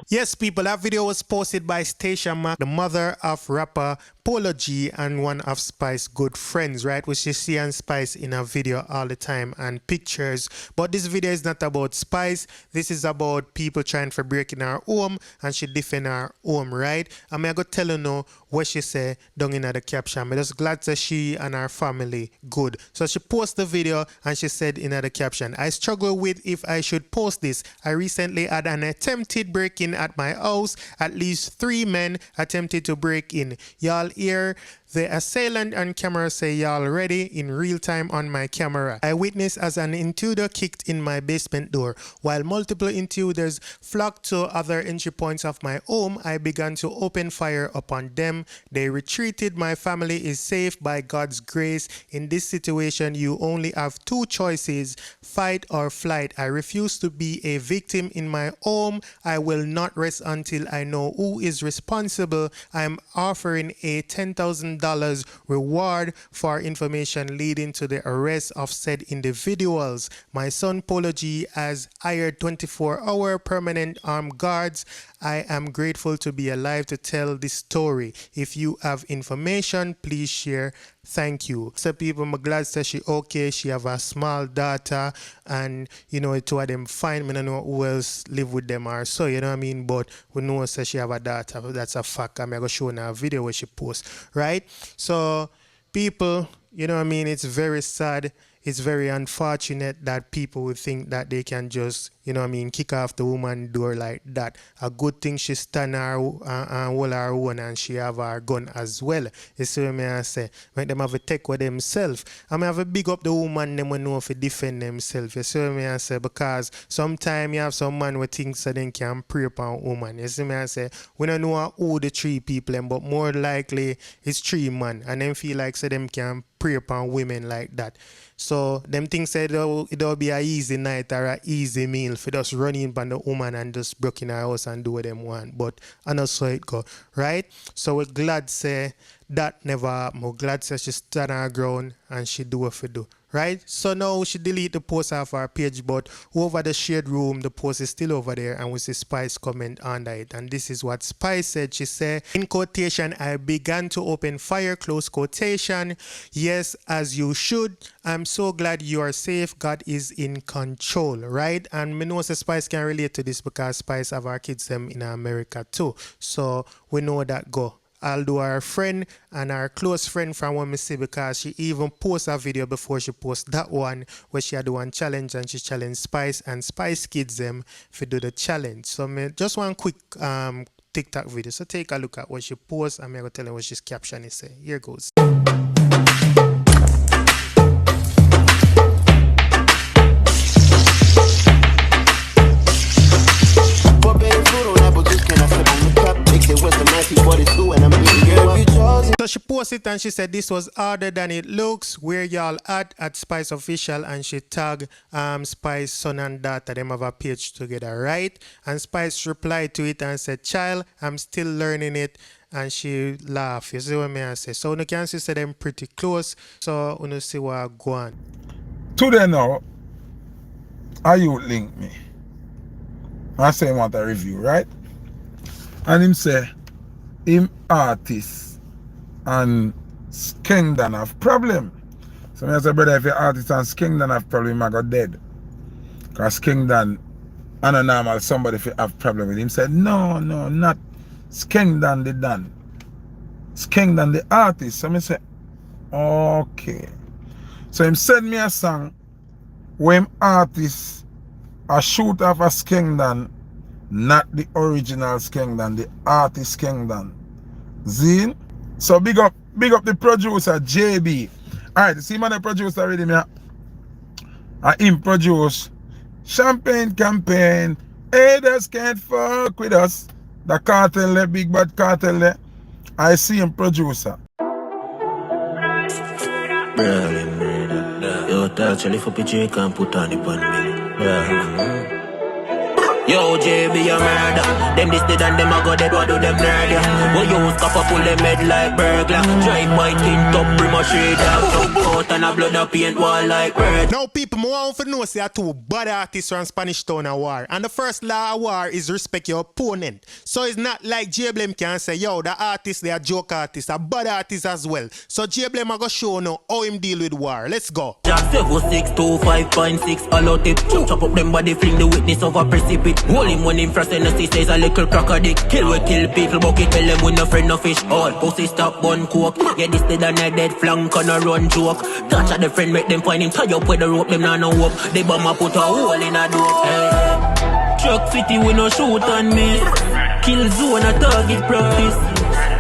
Yes, people, that video was posted by Stacia Mac, the mother of rapper Polo G and one of Spice's good friends, right? Which you see on Spice in a video all the time and pictures. But this video is not about Spice. This is about people trying to break in her home and she defend her home, right? I'm going to tell you now what she say down in the caption. I'm just glad that she and her family good. So she posted the video and she said in the caption, I struggle with if I should post this. I recently had an attempted break-in at my house. At least 3 men attempted to break in. Y'all hear the assailant on camera say y'all ready in real time on my camera. I witnessed as an intruder kicked in my basement door. While multiple intruders flocked to other entry points of my home, I began to open fire upon them. They retreated. My family is safe by God's grace. In this situation, you only have 2 choices, fight or flight. I refuse to be a victim in my home. I will not rest until I know who is responsible. I am offering a $10,000 reward for information leading to the arrest of said individuals. My son Polo G has hired 24-hour permanent armed guards. I am grateful to be alive to tell this story. If you have information, please share. Thank you. So people, I'm glad that she okay. She have a small daughter and you know 2 of them fine. I don't know who else live with them or so, you know what I mean? But we know that she have a daughter. That's a fact. I'm going to show her a video where she posts, right? So people, you know what I mean? It's very sad. It's very unfortunate that people would think that they can just, you know what I mean, kick off the woman door like that. A good thing she stand her and hold her own and she have her gun as well. You see what I say? Make them have a take with themselves. I have a big up the woman them will know if they defend themselves. You see what I say? Because sometimes you have some man who thinks that they can prey upon woman. You see what I say? We don't know who the 3 people but more likely it's 3 men and them feel like so them can prey upon women like that. So them things said it'll be a easy night or a easy meal for just running on the woman and just broke in her house and do what them want. But I know so it go, right? So we're glad say that never happened. We're glad say she stand her ground and she do what she do. Right? So now she delete the post off our page, but over the shared room, the post is still over there and we see Spice comment under it. And this is what Spice said. She said, in quotation, I began to open fire, close quotation. Yes, as you should. I'm so glad you are safe. God is in control, right? And me know Spice can relate to this because Spice have our kids them in America too. So we know that go. Although our friend and our close friend from what me see because she even post a video before she post that one where she had the one challenge and she challenged Spice and Spice kids them to do the challenge. So me just one quick TikTok video. So take a look at what she post and I'm going to tell you what she's caption is say. Here goes. So she posted it and she said this was harder than it looks. Where y'all at Spice Official, and she tagged Spice son and daughter. Them have a page together, right? And Spice replied to it and said, child, I'm still learning it. And she laughed. You see what I say? So you can see them pretty close. So you see what go on. Today now, I you link me. I say I want a review, right? And him say him artist and Skengdan have problem. So I say, brother, if your artist and Skengdan have problem, I got dead. Because Skengdan and a normal somebody if you have problem with him said, no, not Skengdan the Dan. Skengdan the artist. So I say, okay. So him send me a song where him artist a shoot off a Skengdan, not the original Skengdan, the artist Skengdan. Zine? So big up the producer JB. Alright, see man the producer already me him produce Champagne Campaign. Haters can't fuck with us. The cartel, big bad cartel. I see him producer. Yo, Tell Charlie for picture and put on the pan me. Yeah. Yo, JB a murder. Them this did and them a go dead, what do them nerd ya? Well, you stop up pull them head like burglar. Drive by tint up, pretty much straight out. Jump out and a blood a paint wall like bird. Now people, I want to know say are two bad artists from Spanish Town a war. And the first law of war is respect your opponent. So it's not like J-Blame can say, yo, the artist, they are joke artists, a bad artist as well. So J-Blame a go show now how him deal with war. Let's go. Jack 762.5.6 all out it. Chop up them body, fling the witness of a precipice. Hold him when him frost and the says a little crack a dick. Kill we kill people, bucket tell them we no friend no fish. All pussy stop bun coke. Yeah, this dead and a dead flank on a run joke. Touch at the friend make them find him tie up with the rope, them nah no hope. They bomb a put a hole in a door. Hey. Truck city we no shoot and miss. Kill zone a target practice.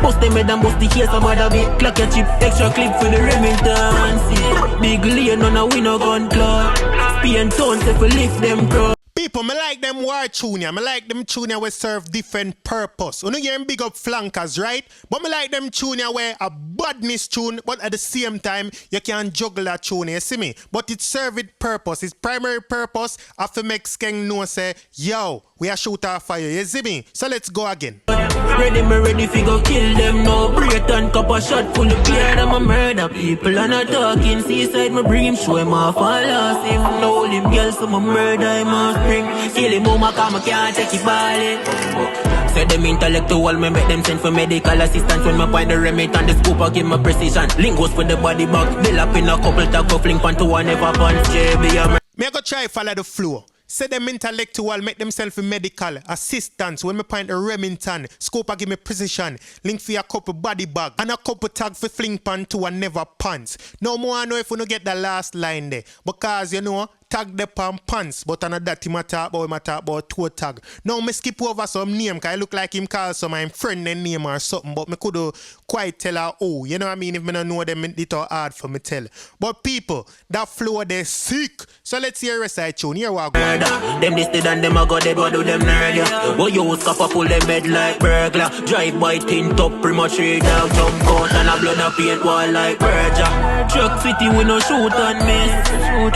Bust them head and bust the case, some other bit. Clock your chip, extra clip for the Remington. See, big lane on a winner gun club. Spin and tons if we lift them cross. People, me like them war tune ya. Me like them tune ya where serve different purpose. You know you big up flankers, right? But me like them tune ya where a badness tune, but at the same time, you can juggle a tune, you see me? But it serve it purpose. Its primary purpose after make Skeng know say, yo, we are shoot our fire, you see me? So let's go again. Ready, me ready fi go kill them now. Break and cup a shot full of beer. Them a murder people and a talking. Seaside me bring him, show him off and lost him. No him girl, so me murder him must bring. Kill him mama, come I can't take it ballin'. Say them intellectual, me make them send for medical assistance. When me find the remit and the scoop I give me precision. Lingos for the body bag, bill up in a couple tag, fling pan to one never punch. JB Me go try follow the flow. Say them intellectual, make themselves medical assistance. When me point the Remington, scope I give me precision. Link for a couple body bag and a couple tag for fling pan to and never pants. No more I know if we no get the last line there. Because you know, tag the pan pants, but on that him a talk about toe tag. Now me skip over some name, cause I look like him call some my friend their name or something, but me could quite tell her oh, you know what I mean? If me don't know them, it's hard for me tell. But people, that flow they sick. So let's hear a recital tune. Here we go. Them this dead and them a go dead, what do them nerd ya? Boy you scap a pull them head like burglar. Drive by tint up, pretty much straight out. Jump out and a blood a paint wall like Berger. Truck city we no shoot and miss.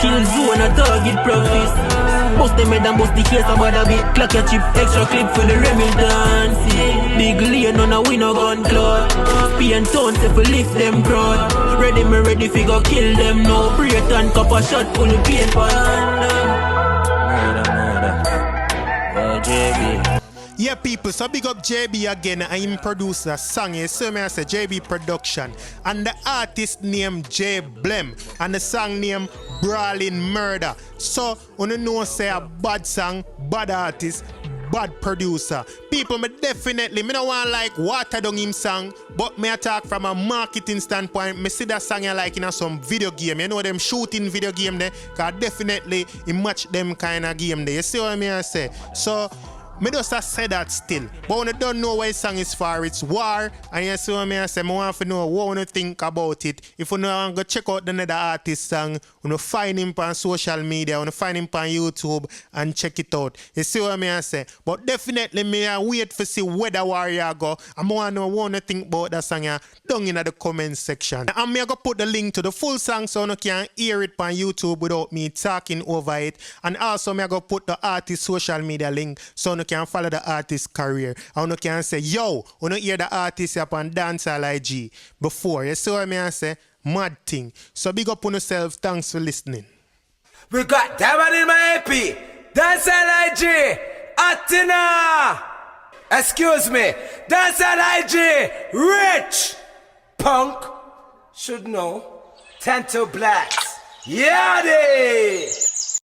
Kill zone a target practice. Bust them head and bust the case about a bit. Clock your chip, extra clip for the Remington. See, big lane on a winner gun club. Spin and tons if we lift them crowd. Ready me ready fi go kill them now. Break and cup a shot full of paint pan. Yeah, people, so big up JB again. I am producer song. You see me, I say JB production. And the artist name J-Blame. And the song name Brawling Murder. So, you know say a bad song, bad artist, bad producer. People, me definitely, me don't want like water down him song, but me attack from a marketing standpoint. Me see that song like in some video game. You know them shooting video game there, cause definitely it match them kind of game there. You see what I say? So, me just say that still. But when you don't know what the song is for, it's war. And you see what I say, I want to know what you think about it. If you want to go check out another artist song, you find him on social media, you find him on YouTube and check it out. You see what I say? But definitely me wait for see where the warrior go. I want to know what you think about that song down in the comment section. And me go put the link to the full song so you can hear it on YouTube without me talking over it. And also me go put the artist social media link so you can follow the artist's career. And you can say, yo, you hear the artist up on Dancehall IG before. You see what I say? Mad thing. So big up on yourself. Thanks for listening. We got that one in my AP. Dancehall IG. Atina. Excuse me. Dancehall IG. Rich. Punk. Should know. Tento Blacks. Yeah, they.